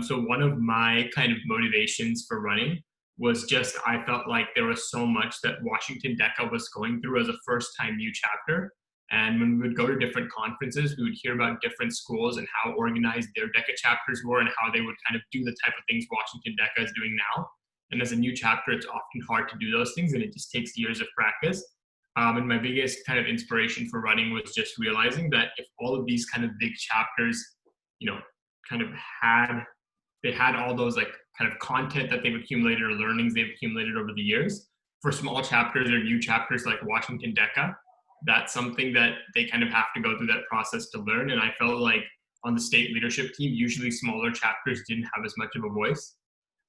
So one of my kind of motivations for running was just I felt like there was so much that Washington DECA was going through as a first time new chapter. And when we would go to different conferences, we would hear about different schools and how organized their DECA chapters were and how they would kind of do the type of things Washington DECA is doing now. And as a new chapter, it's often hard to do those things and it just takes years of practice. And my biggest kind of inspiration for running was just realizing that if all of these kind of big chapters, you know, kind of had all those like kind of content that they've accumulated or learnings they've accumulated over the years. For small chapters or new chapters like Washington DECA, that's something that they kind of have to go through that process to learn. And I felt like on the state leadership team, usually smaller chapters didn't have as much of a voice.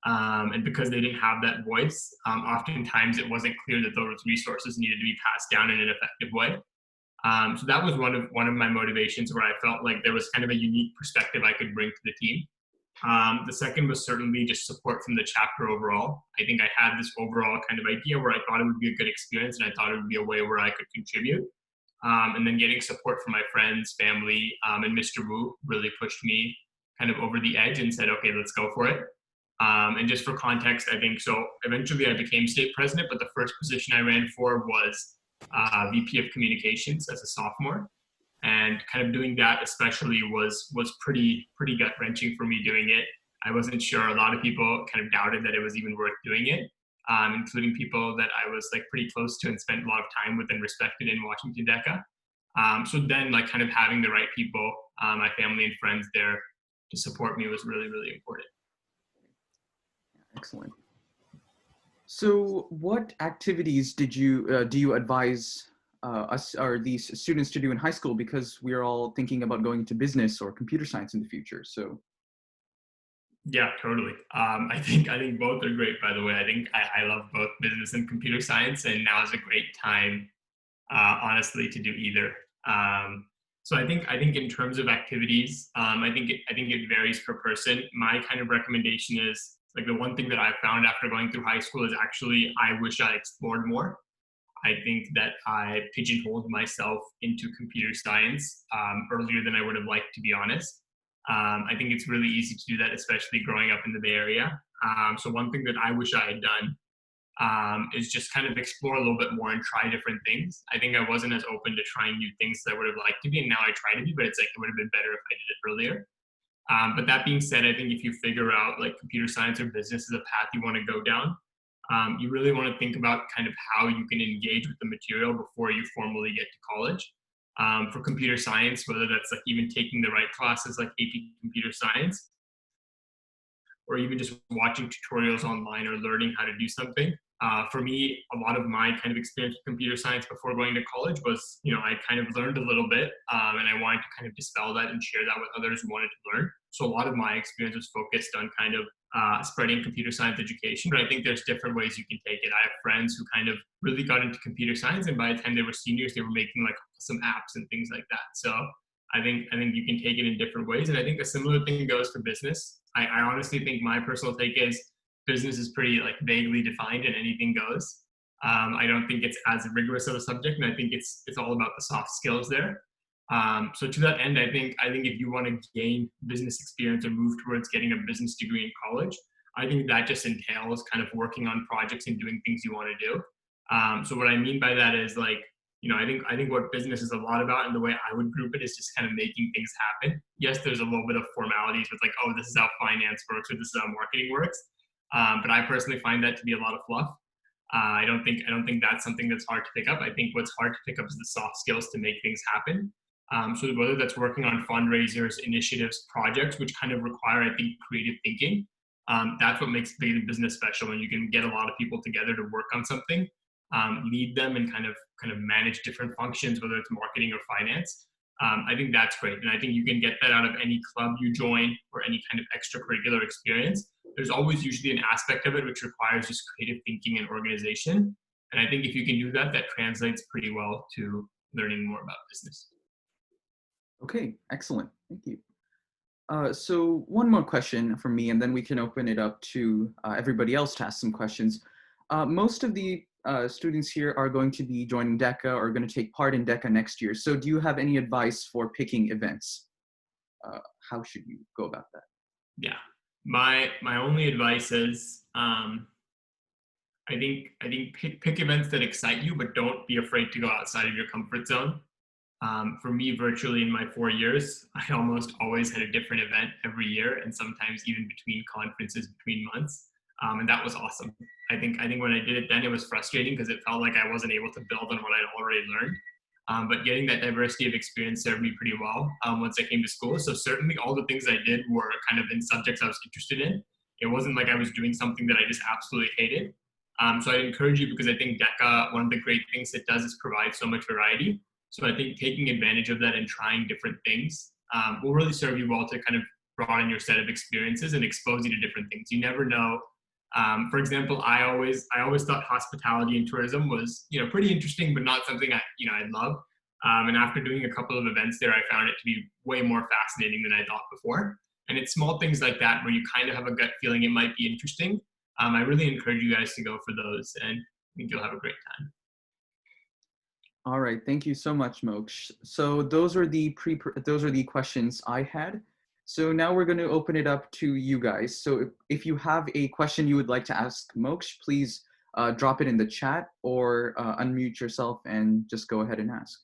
And because they didn't have that voice, oftentimes it wasn't clear that those resources needed to be passed down in an effective way. So that was one of my motivations where I felt like there was kind of a unique perspective I could bring to the team. The second was certainly just support from the chapter overall. I think I had this overall kind of idea where I thought it would be a good experience and I thought it would be a way where I could contribute. And then getting support from my friends, family, and Mr. Wu really pushed me kind of over the edge and said, okay, let's go for it. And just for context, I think so eventually I became state president, but the first position I ran for was VP of communications as a sophomore. And kind of doing that especially was pretty gut wrenching for me doing it. I wasn't sure. A lot of people kind of doubted that it was even worth doing it, including people that I was like pretty close to and spent a lot of time with and respected in Washington DECA. So then like kind of having the right people, my family and friends there to support me was really, really important. Excellent. So what activities do you advise us or these students to do in high school, because we're all thinking about going into business or computer science in the future? So yeah, totally. I think both are great, by the way. I think I love both business and computer science, and now is a great time, honestly, to do either. So I think in terms of activities, I think it varies per person. My kind of recommendation is like the one thing that I found after going through high school is actually I wish I explored more. I think that I pigeonholed myself into computer science earlier than I would have liked, to be honest. I think it's really easy to do that, especially growing up in the Bay Area. So one thing that I wish I had done is just kind of explore a little bit more and try different things. I think I wasn't as open to trying new things as I would have liked to be, and now I try to be, but it's like it would have been better if I did it earlier. But that being said, I think if you figure out like computer science or business is a path you want to go down, you really want to think about kind of how you can engage with the material before you formally get to college. For computer science, whether that's like even taking the right classes like AP Computer Science, or even just watching tutorials online or learning how to do something. For me, a lot of my kind of experience with computer science before going to college was, I kind of learned a little bit and I wanted to kind of dispel that and share that with others who wanted to learn. So a lot of my experience was focused on kind of spreading computer science education, but I think there's different ways you can take it. I have friends who kind of really got into computer science, and by the time they were seniors, they were making like some apps and things like that. So I think you can take it in different ways. And I think a similar thing goes for business. I honestly think my personal take is business is pretty like vaguely defined and anything goes. I don't think it's as rigorous of a subject, and I think it's all about the soft skills there. So to that end, I think if you want to gain business experience or move towards getting a business degree in college, I think that just entails kind of working on projects and doing things you want to do. So what I mean by that is like, I think what business is a lot about, and the way I would group it, is just kind of making things happen. Yes, there's a little bit of formalities with like, oh, this is how finance works or this is how marketing works. But I personally find that to be a lot of fluff. I don't think that's something that's hard to pick up. I think what's hard to pick up is the soft skills to make things happen. So whether that's working on fundraisers, initiatives, projects, which kind of require, I think, creative thinking, that's what makes big business special. When you can get a lot of people together to work on something, lead them, and kind of manage different functions, whether it's marketing or finance. I think that's great. And I think you can get that out of any club you join or any kind of extracurricular experience. There's always usually an aspect of it which requires just creative thinking and organization. And I think if you can do that, that translates pretty well to learning more about business. Okay, excellent. Thank you. So one more question from me, and then we can open it up to everybody else to ask some questions. Most of the students here are going to be joining DECA or going to take part in DECA next year. So do you have any advice for picking events? How should you go about that? Yeah. My only advice is I think pick events that excite you, but don't be afraid to go outside of your comfort zone. For me, virtually in my 4 years, I almost always had a different event every year, and sometimes even between conferences, between months. And that was awesome. I think when I did it then, it was frustrating because it felt like I wasn't able to build on what I'd already learned. But getting that diversity of experience served me pretty well once I came to school. So certainly all the things I did were kind of in subjects I was interested in. It wasn't like I was doing something that I just absolutely hated. So I encourage you because I think DECA, one of the great things it does is provide so much variety. So I think taking advantage of that and trying different things will really serve you well to kind of broaden your set of experiences and expose you to different things. You never know. For example, I always thought hospitality and tourism was pretty interesting, but not something I'd love. And after doing a couple of events there, I found it to be way more fascinating than I thought before. And it's small things like that where you kind of have a gut feeling it might be interesting. I really encourage you guys to go for those, and I think you'll have a great time. All right, thank you so much, Moksh. So those are the questions I had. So now we're going to open it up to you guys. So if you have a question you would like to ask Moksh, please drop it in the chat or unmute yourself and just go ahead and ask.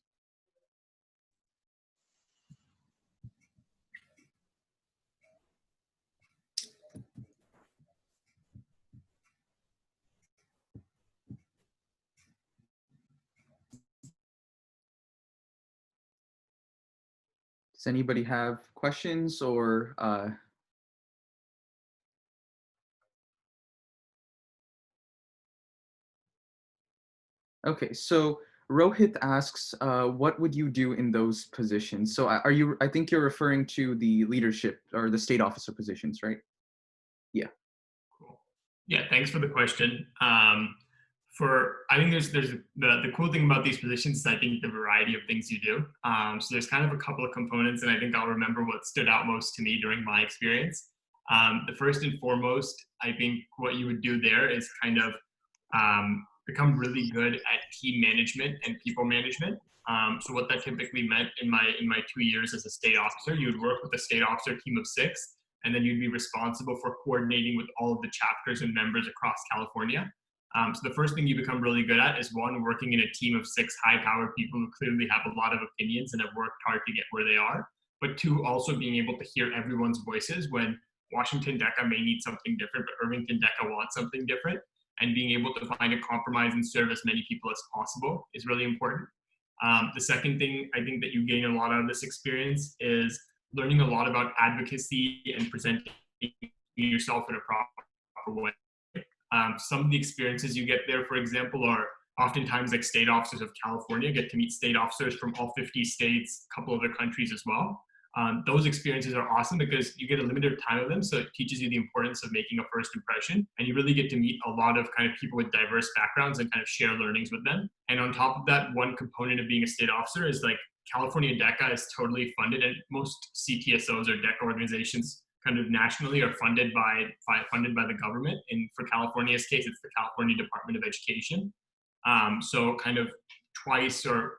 Does anybody have questions or okay, so Rohit asks, what would you do in those positions? So are you, I think you're referring to the leadership or the state officer positions, right? Yeah. Cool. Yeah, thanks for the question. For I think there's the cool thing about these positions is I think the variety of things you do. So there's kind of a couple of components, and I think I'll remember what stood out most to me during my experience. The first and foremost, I think what you would do there is kind of become really good at team management and people management. So what that typically meant in my 2 years as a state officer, you would work with a state officer team of six, and then you'd be responsible for coordinating with all of the chapters and members across California. So the first thing you become really good at is one, working in a team of six high-powered people who clearly have a lot of opinions and have worked hard to get where they are. But two, also being able to hear everyone's voices when Washington DECA may need something different, but Irvington DECA wants something different. And being able to find a compromise and serve as many people as possible is really important. The second thing I think that you gain a lot out of this experience is learning a lot about advocacy and presenting yourself in a proper way. Some of the experiences you get there, for example, are oftentimes like state officers of California get to meet state officers from all 50 states, a couple other countries as well. Those experiences are awesome because you get a limited time of them, so it teaches you the importance of making a first impression, and you really get to meet a lot of kind of people with diverse backgrounds and kind of share learnings with them. And on top of that, one component of being a state officer is like California DECA is totally funded, and most CTSOs or DECA organizations kind of nationally are funded by the government. And for California's case, it's the California Department of Education. So kind of twice or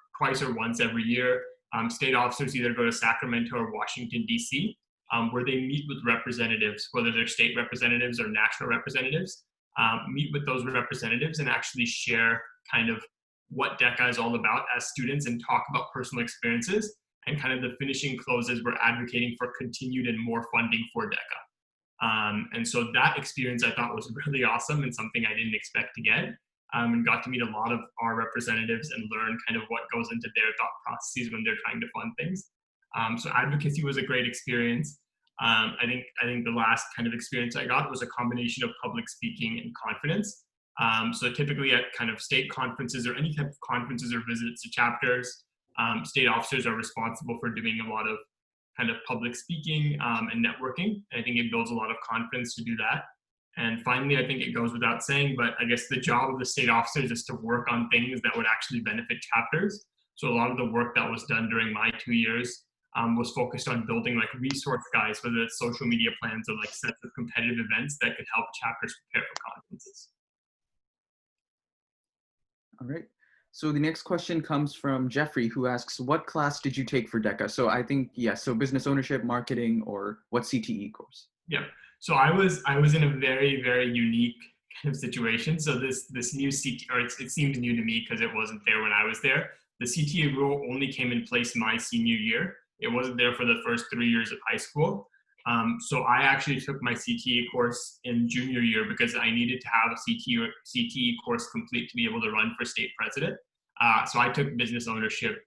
once every year, state officers either go to Sacramento or Washington, D.C., where they meet with representatives, whether they're state representatives or national representatives, meet with those representatives and actually share kind of what DECA is all about as students and talk about personal experiences. And kind of the finishing closes, we're advocating for continued and more funding for DECA. And so that experience I thought was really awesome and something I didn't expect to get. And got to meet a lot of our representatives and learn kind of what goes into their thought processes when they're trying to fund things. So advocacy was a great experience. I think the last kind of experience I got was a combination of public speaking and confidence. So typically at kind of state conferences or any type of conferences or visits to chapters, state officers are responsible for doing a lot of kind of public speaking and networking. And I think it builds a lot of confidence to do that. And finally, I think it goes without saying, but I guess the job of the state officers is to work on things that would actually benefit chapters. So a lot of the work that was done during my 2 years was focused on building like resource guides, whether it's social media plans or like sets of competitive events that could help chapters prepare for conferences. All right. So the next question comes from Jeffrey, who asks, what class did you take for DECA? So I think, yes, so business ownership, marketing, or what CTE course? Yeah. So I was in a very, very unique kind of situation. So this new CT, or it seems new to me because it wasn't there when I was there. The CTA rule only came in place my senior year. It wasn't there for the first 3 years of high school. So I actually took my CTE course in junior year because I needed to have a CTE course complete to be able to run for state president. So I took business ownership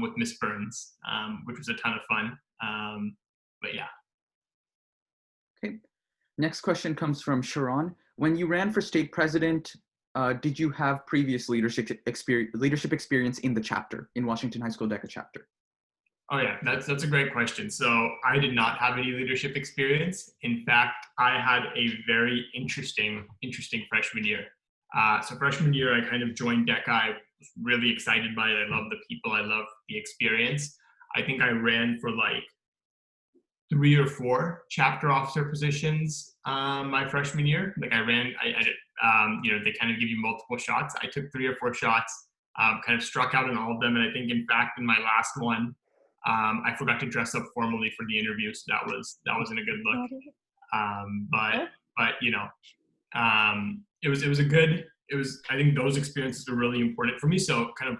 with Miss Burns, which was a ton of fun. But yeah. Okay. Next question comes from Sharon. When you ran for state president, did you have previous leadership experience in the chapter, in Washington High School DECA chapter? Oh yeah, that's a great question. So I did not have any leadership experience. In fact, I had a very interesting freshman year. So freshman year, I kind of joined DECA. I was really excited by it. I love the people. I love the experience. I think I ran for like 3 or 4 chapter officer positions my freshman year. Like I did, they kind of give you multiple shots. I took 3 or 4 shots, kind of struck out in all of them. And I think, in fact, in my last one, I forgot to dress up formally for the interview, so that wasn't a good look. But it was a good. It was. I think those experiences were really important for me. So, kind of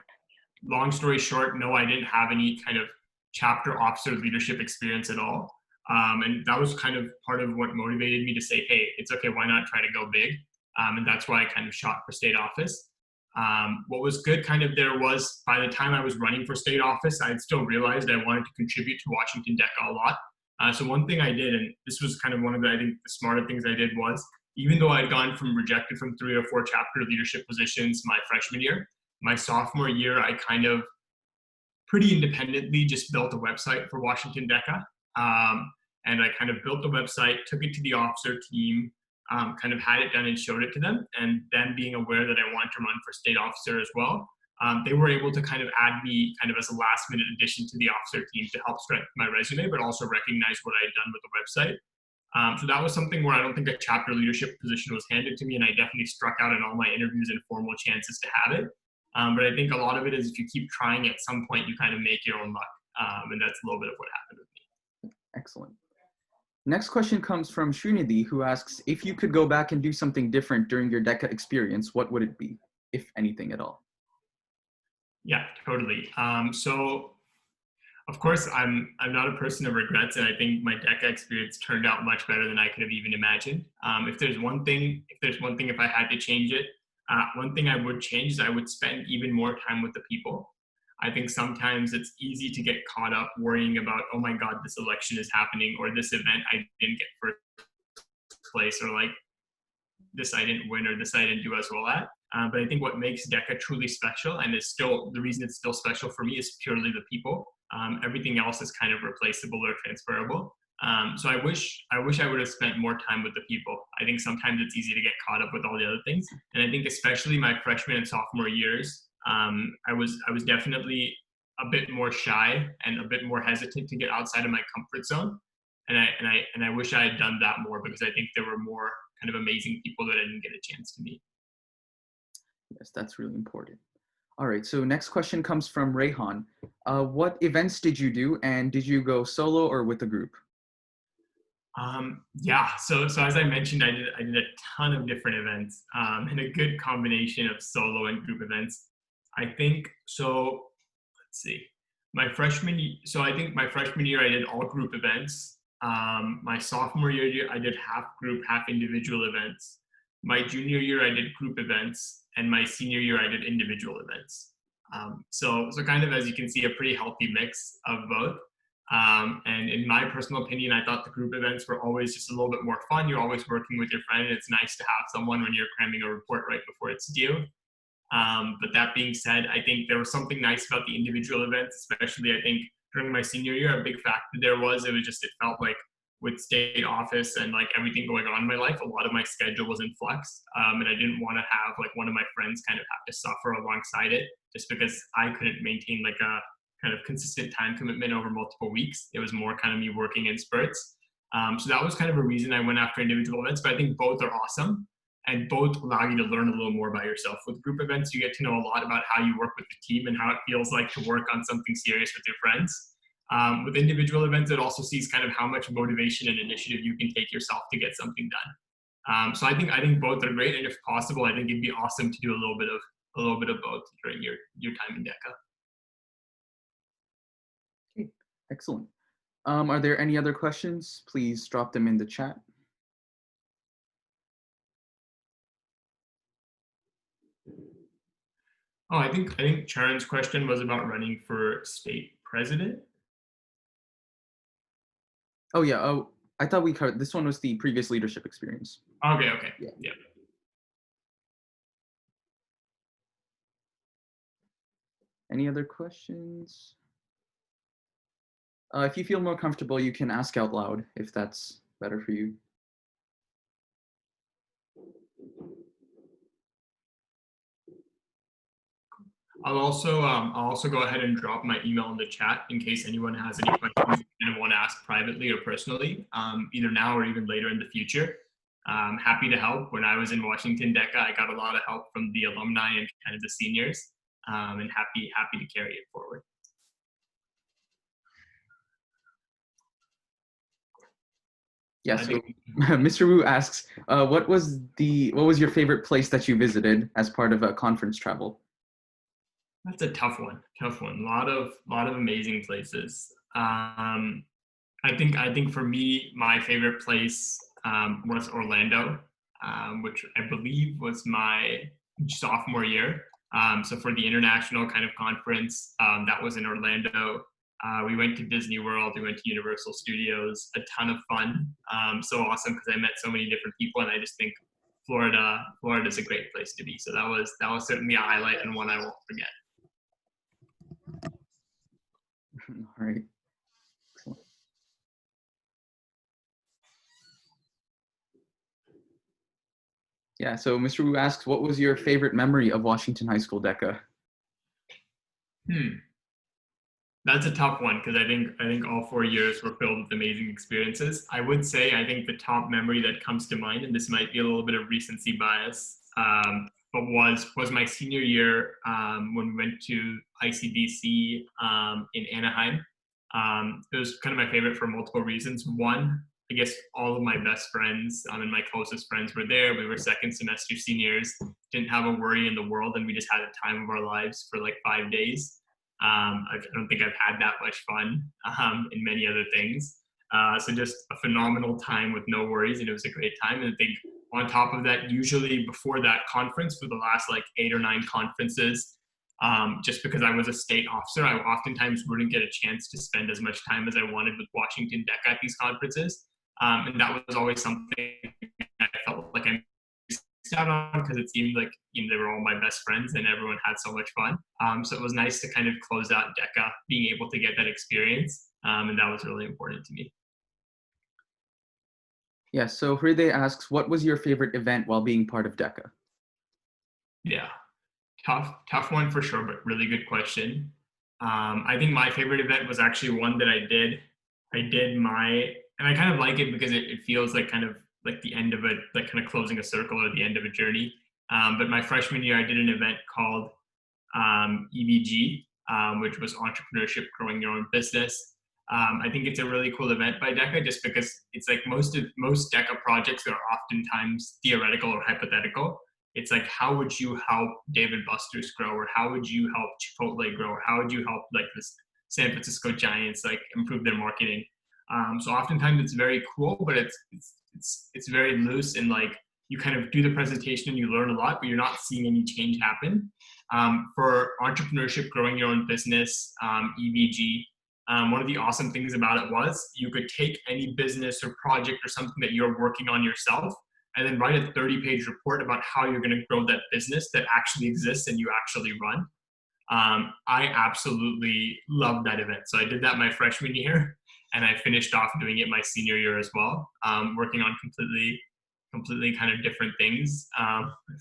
long story short, no, I didn't have any kind of chapter officer leadership experience at all. And that was kind of part of what motivated me to say, hey, it's okay, why not try to go big? And that's why I kind of shot for state office. What was good kind of there was, by the time I was running for state office, I had still realized I wanted to contribute to Washington DECA a lot. So one thing I did, and this was kind of one of the, I think, the smarter things I did was, even though I'd gone from rejected from 3 or 4 chapter leadership positions my freshman year, my sophomore year, I kind of pretty independently just built a website for Washington DECA. And I kind of built the website, took it to the officer team, kind of had it done and showed it to them. And then, being aware that I wanted to run for state officer as well, they were able to kind of add me kind of as a last minute addition to the officer team to help strengthen my resume, but also recognize what I had done with the website. So that was something where I don't think a chapter leadership position was handed to me, and I definitely struck out in all my interviews and formal chances to have it. But I think a lot of it is, if you keep trying, at some point you kind of make your own luck. And that's a little bit of what happened with me. Excellent. Next question comes from Srinidhi, who asks, if you could go back and do something different during your DECA experience, what would it be, if anything at all? Yeah, totally. So of course, I'm not a person of regrets, and I think my DECA experience turned out much better than I could have even imagined. If there's one thing, if I had to change it, one thing I would change is I would spend even more time with the people. I think sometimes it's easy to get caught up worrying about, oh my God, this election is happening, or this event I didn't get first place, or like this I didn't win, or this I didn't do as well at. But I think what makes DECA truly special, and is still the reason it's still special for me, is purely the people. Everything else is kind of replaceable or transferable. So I wish I would have spent more time with the people. I think sometimes it's easy to get caught up with all the other things, and I think especially my freshman and sophomore years, I was definitely a bit more shy and a bit more hesitant to get outside of my comfort zone, and I wish I had done that more, because I think there were more kind of amazing people that I didn't get a chance to meet. Yes, that's really important. All right, so next question comes from Rayhan. What events did you do, and did you go solo or with a group? Yeah, so as I mentioned, I did a ton of different events, and a good combination of solo and group events. I think so. Let's see. I think my freshman year I did all group events. My sophomore year I did half group, half individual events. My junior year I did group events, and my senior year I did individual events. So kind of, as you can see, a pretty healthy mix of both. And in my personal opinion, I thought the group events were always just a little bit more fun. You're always working with your friend, and it's nice to have someone when you're cramming a report right before it's due. But that being said, I think there was something nice about the individual events, especially I think during my senior year. A big factor there was, it felt like, with state office and like everything going on in my life, a lot of my schedule was in flux. And I didn't want to have like one of my friends kind of have to suffer alongside it, just because I couldn't maintain like a kind of consistent time commitment over multiple weeks. It was more kind of me working in spurts. So that was kind of a reason I went after individual events, but I think both are awesome, and both allow you to learn a little more about yourself. With group events, you get to know a lot about how you work with the team and how it feels like to work on something serious with your friends. With individual events, it also sees kind of how much motivation and initiative you can take yourself to get something done. So I think both are great, and if possible, I think it'd be awesome to do a little bit of both during your time in DECA. Okay, excellent. Are there any other questions? Please drop them in the chat. Oh, I think Charan's question was about running for state president. Oh yeah. Oh, I thought we covered this one. Was the previous leadership experience? Okay. Yeah. Yeah. Any other questions? If you feel more comfortable, you can ask out loud if that's better for you. I'll also go ahead and drop my email in the chat in case anyone has any questions and want to ask privately or personally, either now or even later in the future. Happy to help. When I was in Washington DECA, I got a lot of help from the alumni and kind of the seniors, and happy to carry it forward. Yeah. So Mr. Wu asks, what was your favorite place that you visited as part of a conference travel? That's a tough one. Tough one. A lot of amazing places. I think for me, my favorite place was Orlando, which I believe was my sophomore year. So for the international kind of conference, that was in Orlando. We went to Disney World. We went to Universal Studios. A ton of fun. So awesome because I met so many different people, and I just think Florida is a great place to be. So that was certainly a highlight and one I won't forget. All right. Excellent. Yeah, so Mr. Wu asks, what was your favorite memory of Washington High School DECA? That's a tough one because I think all 4 years were filled with amazing experiences. I would say I think the top memory that comes to mind, and this might be a little bit of recency bias, but was my senior year when we went to ICDC in Anaheim. It was kind of my favorite for multiple reasons. One, I guess all of my best friends and my closest friends were there. We were second semester seniors, didn't have a worry in the world, and we just had a time of our lives for like 5 days. I don't think I've had that much fun in many other things. So just a phenomenal time with no worries, and it was a great time. And I think on top of that, usually before that conference, for the last like 8 or 9 conferences, just because I was a state officer, I oftentimes wouldn't get a chance to spend as much time as I wanted with Washington DECA at these conferences. And that was always something I felt like I missed out on because it seemed like they were all my best friends and everyone had so much fun. So it was nice to kind of close out DECA, being able to get that experience. And that was really important to me. Yeah, so Hriday asks, what was your favorite event while being part of DECA? Yeah, tough one for sure, but really good question. I think my favorite event was actually one that I did. And I kind of like it because it feels like kind of like the end of a, like kind of closing a circle or the end of a journey. But my freshman year, I did an event called EBG, which was Entrepreneurship Growing Your Own Business. I think it's a really cool event by DECA just because it's like most DECA projects are oftentimes theoretical or hypothetical. It's like, how would you help David Buster's grow, or how would you help Chipotle grow, or how would you help like the San Francisco Giants like improve their marketing? So oftentimes it's very cool, but it's very loose, and like you kind of do the presentation and you learn a lot, but you're not seeing any change happen. For entrepreneurship, growing your own business, EBG, one of the awesome things about it was you could take any business or project or something that you're working on yourself and then write a 30-page report about how you're going to grow that business that actually exists and you actually run. I absolutely loved that event. So I did that my freshman year, and I finished off doing it my senior year as well, working on completely kind of different things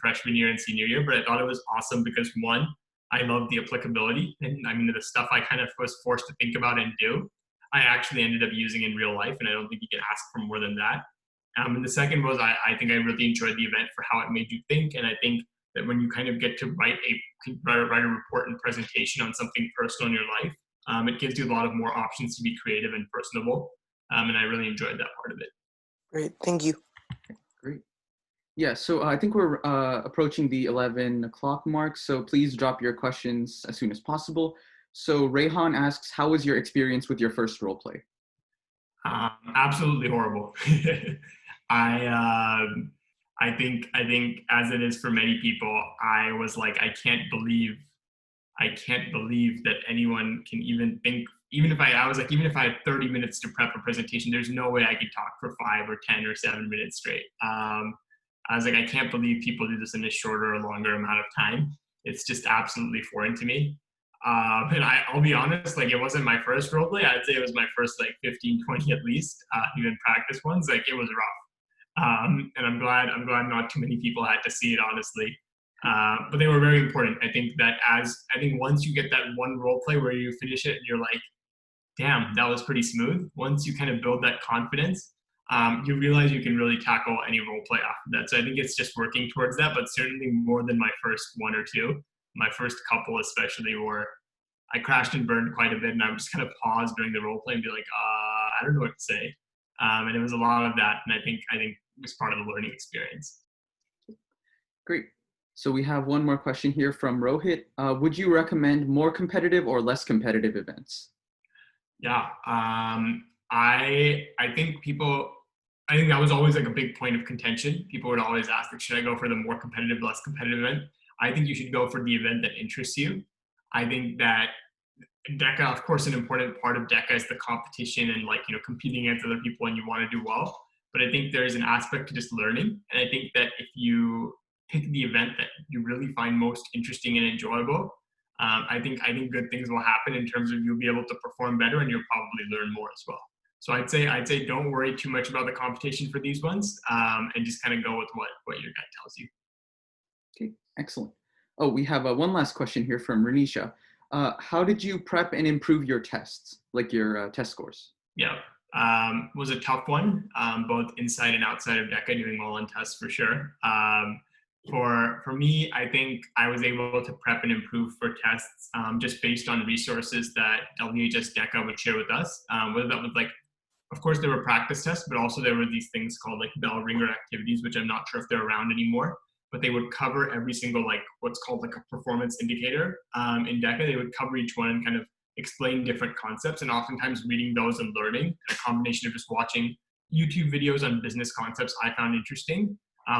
freshman year and senior year. But I thought it was awesome because one, I love the applicability, and I mean the stuff I kind of was forced to think about and do, I actually ended up using in real life, and I don't think you can ask for more than that. And the second was I think I really enjoyed the event for how it made you think, and I think that when you kind of get to write a report and presentation on something personal in your life, It gives you a lot of more options to be creative and personable, and I really enjoyed that part of it. Great. Thank you. Great. Yeah, so I think we're approaching the 11 o'clock mark, so please drop your questions as soon as possible. So Rayhan asks, how was your experience with your first role play? Absolutely horrible. I I think as it is for many people, I was like, I can't believe that anyone can even think. Even if I was like, even if I had 30 minutes to prep a presentation, there's no way I could talk for 5 or 10 or 7 minutes straight. I was like, I can't believe people do this in a shorter or longer amount of time. It's just absolutely foreign to me. And I'll be honest, like it wasn't my first role play. I'd say it was my first like 15, 20 at least, even practice ones. Like it was rough. And I'm glad not too many people had to see it, honestly. But they were very important. I think once you get that one role play where you finish it and you're like, damn, that was pretty smooth. Once you kind of build that confidence, you realize you can really tackle any role play after that. So I think it's just working towards that, but certainly more than my first one or two. My first couple, especially, were I crashed and burned quite a bit, and I would just kind of pause during the role play and be like, I don't know what to say. And it was a lot of that, and I think it was part of the learning experience. Great. So we have one more question here from Rohit. Would you recommend more competitive or less competitive events? Yeah, I think people. I think that was always like a big point of contention. People would always ask, like, should I go for the more competitive, less competitive event? I think you should go for the event that interests you. I think that DECA, of course, an important part of DECA is the competition and like competing against other people and you want to do well. But I think there's an aspect to just learning, and I think that if you pick the event that you really find most interesting and enjoyable, I think good things will happen in terms of you'll be able to perform better and you'll probably learn more as well. So I'd say don't worry too much about the competition for these ones, and just kind of go with what your gut tells you. Okay, excellent. Oh, we have one last question here from Renisha. How did you prep and improve your tests, like your test scores? Yeah, was a tough one, both inside and outside of DECA, doing well on tests for sure. For me, I think I was able to prep and improve for tests just based on resources that WHS DECA would share with us, whether that was like, of course, there were practice tests, but also there were these things called like bell ringer activities, which I'm not sure if they're around anymore, but they would cover every single like what's called like a performance indicator in DECA. They would cover each one and kind of explain different concepts, and oftentimes reading those and learning, a combination of just watching YouTube videos on business concepts I found interesting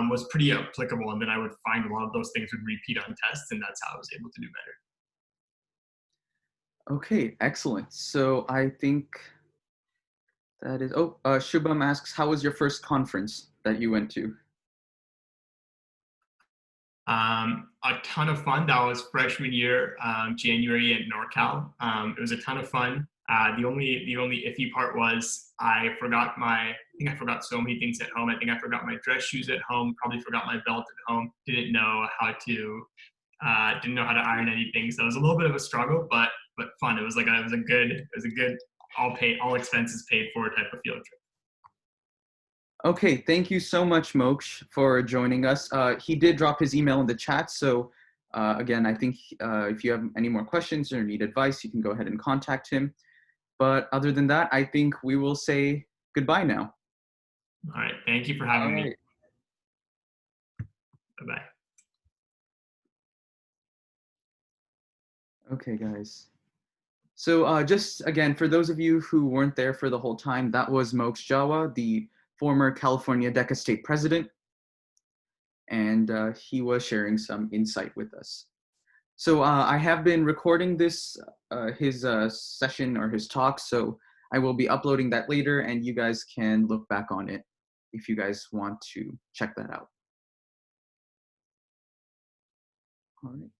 was pretty applicable. And then I would find a lot of those things would repeat on tests, and that's how I was able to do better. Okay, excellent. So I think that is, Shubham asks, how was your first conference that you went to? A ton of fun. That was freshman year, January at NorCal. It was a ton of fun. The only iffy part was I think I forgot so many things at home. I think I forgot my dress shoes at home, probably forgot my belt at home, didn't know how to iron anything. So it was a little bit of a struggle, but fun. It was a good all expenses paid for type of field trip. Okay, thank you so much, Moksh, for joining us. He did drop his email in the chat, so again, I think if you have any more questions or need advice, you can go ahead and contact him. But other than that, I think we will say goodbye now. All right. Thank you for having me. Bye-bye. Okay, guys. So just again, for those of you who weren't there for the whole time, that was Moksh Jawa, the former California DECA state president, and he was sharing some insight with us. So I have been recording this, his session or his talk, so I will be uploading that later, and you guys can look back on it if you guys want to check that out. All right.